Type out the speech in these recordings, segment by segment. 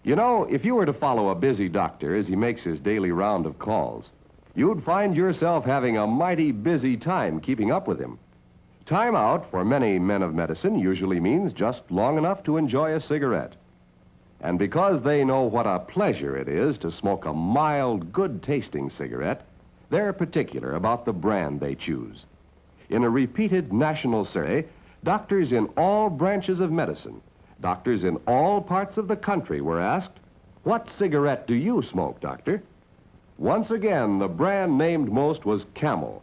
You know, if you were to follow a busy doctor as he makes his daily round of calls, you'd find yourself having a mighty busy time keeping up with him. Time out for many men of medicine usually means just long enough to enjoy a cigarette. And because they know what a pleasure it is to smoke a mild, good-tasting cigarette, they're particular about the brand they choose. In a repeated national survey, doctors in all branches of medicine, doctors in all parts of the country were asked, "What cigarette do you smoke, doctor?" Once again, the brand named most was Camel.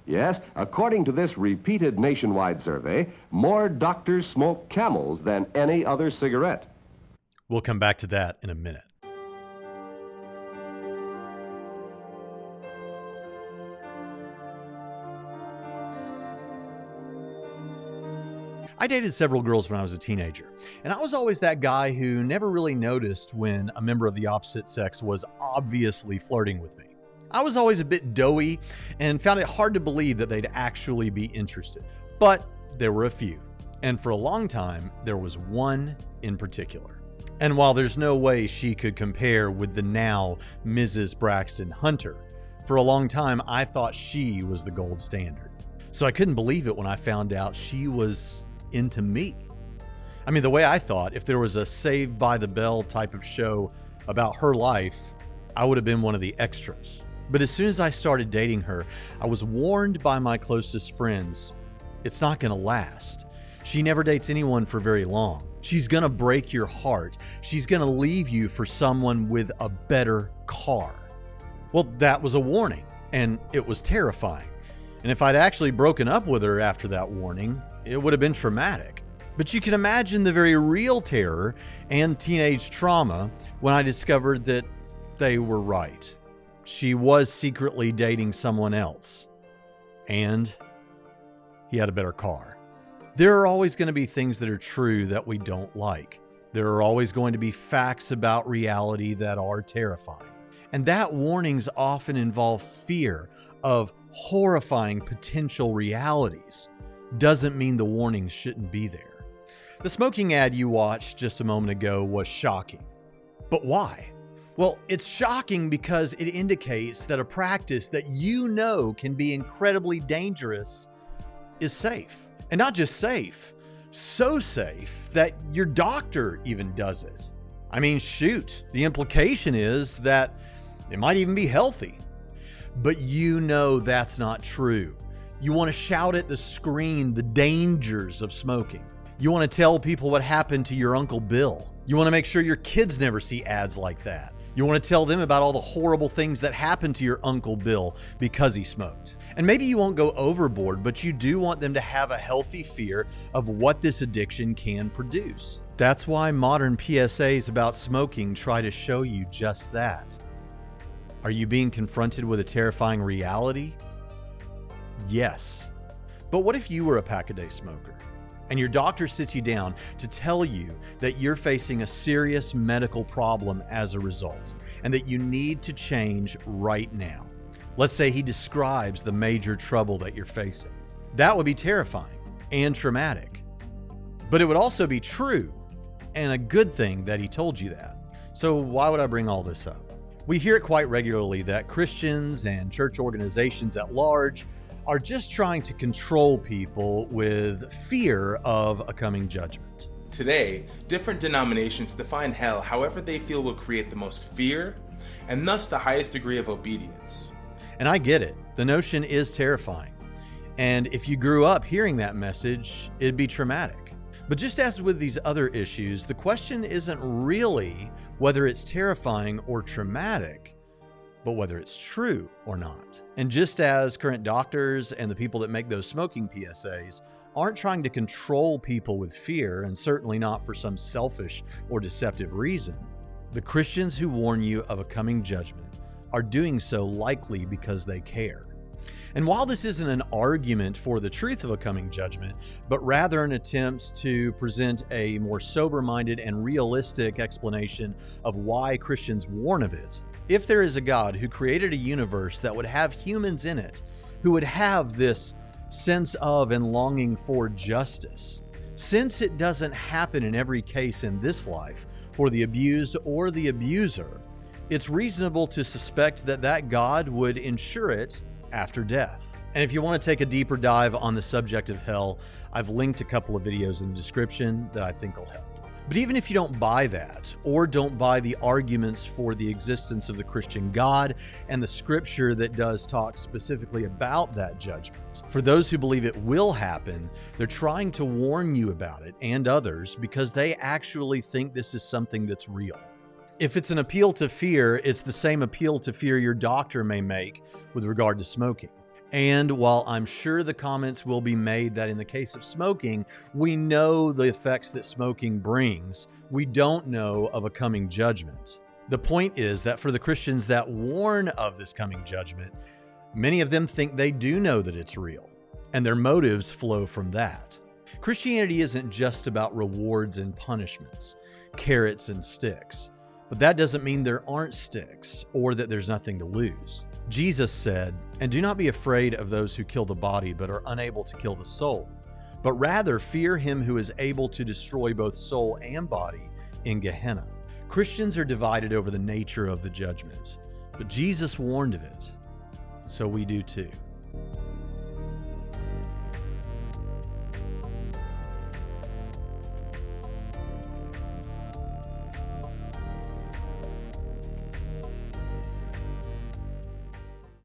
Yes, according to this repeated nationwide survey, more doctors smoke Camels than any other cigarette. We'll come back to that in a minute. I dated several girls when I was a teenager, and I was always that guy who never really noticed when a member of the opposite sex was obviously flirting with me. I was always a bit doughy and found it hard to believe that they'd actually be interested. But there were a few, and for a long time, there was one in particular. And while there's no way she could compare with the now Mrs. Braxton Hunter, for a long time I thought she was the gold standard. So I couldn't believe it when I found out she was into me. I mean, the way I thought, if there was a Saved by the Bell type of show about her life, I would have been one of the extras. But as soon as I started dating her, I was warned by my closest friends, it's not going to last. She never dates anyone for very long. She's going to break your heart. She's going to leave you for someone with a better car. Well, that was a warning, and it was terrifying. And if I'd actually broken up with her after that warning, it would have been traumatic. But you can imagine the very real terror and teenage trauma when I discovered that they were right. She was secretly dating someone else, and he had a better car. There are always going to be things that are true that we don't like. There are always going to be facts about reality that are terrifying. And that warnings often involve fear of horrifying potential realities. Doesn't mean the warnings shouldn't be there. The smoking ad you watched just a moment ago was shocking. But why? Well, it's shocking because it indicates that a practice that you know can be incredibly dangerous is safe. And not just safe, so safe that your doctor even does it. I mean, shoot, the implication is that it might even be healthy. But you know that's not true. You want to shout at the screen the dangers of smoking. You want to tell people what happened to your Uncle Bill. You want to make sure your kids never see ads like that. You want to tell them about all the horrible things that happened to your Uncle Bill because he smoked. And maybe you won't go overboard, but you do want them to have a healthy fear of what this addiction can produce. That's why modern PSAs about smoking try to show you just that. Are you being confronted with a terrifying reality? Yes. But what if you were a pack-a-day smoker and your doctor sits you down to tell you that you're facing a serious medical problem as a result and that you need to change right now? Let's say he describes the major trouble that you're facing. That would be terrifying and traumatic. But it would also be true and a good thing that he told you that. So why would I bring all this up? We hear it quite regularly that Christians and church organizations at large are just trying to control people with fear of a coming judgment. Today, different denominations define hell however they feel will create the most fear and thus the highest degree of obedience. And I get it. The notion is terrifying. And if you grew up hearing that message, it'd be traumatic. But just as with these other issues, the question isn't really whether it's terrifying or traumatic, but whether it's true or not. And just as current doctors and the people that make those smoking PSAs aren't trying to control people with fear, and certainly not for some selfish or deceptive reason, the Christians who warn you of a coming judgment are doing so likely because they care. And while this isn't an argument for the truth of a coming judgment, but rather an attempt to present a more sober-minded and realistic explanation of why Christians warn of it, if there is a God who created a universe that would have humans in it, who would have this sense of and longing for justice, since it doesn't happen in every case in this life, for the abused or the abuser, it's reasonable to suspect that that God would ensure it after death. And if you want to take a deeper dive on the subject of hell, I've linked a couple of videos in the description that I think will help. But even if you don't buy that, or don't buy the arguments for the existence of the Christian God and the scripture that does talk specifically about that judgment, for those who believe it will happen, they're trying to warn you about it and others because they actually think this is something that's real. If it's an appeal to fear, it's the same appeal to fear your doctor may make with regard to smoking. And while I'm sure the comments will be made that in the case of smoking, we know the effects that smoking brings, we don't know of a coming judgment. The point is that for the Christians that warn of this coming judgment, many of them think they do know that it's real, and their motives flow from that. Christianity isn't just about rewards and punishments, carrots and sticks, but that doesn't mean there aren't sticks or that there's nothing to lose. Jesus said, "And do not be afraid of those who kill the body but are unable to kill the soul, but rather fear him who is able to destroy both soul and body in Gehenna." Christians are divided over the nature of the judgment, but Jesus warned of it, so we do too.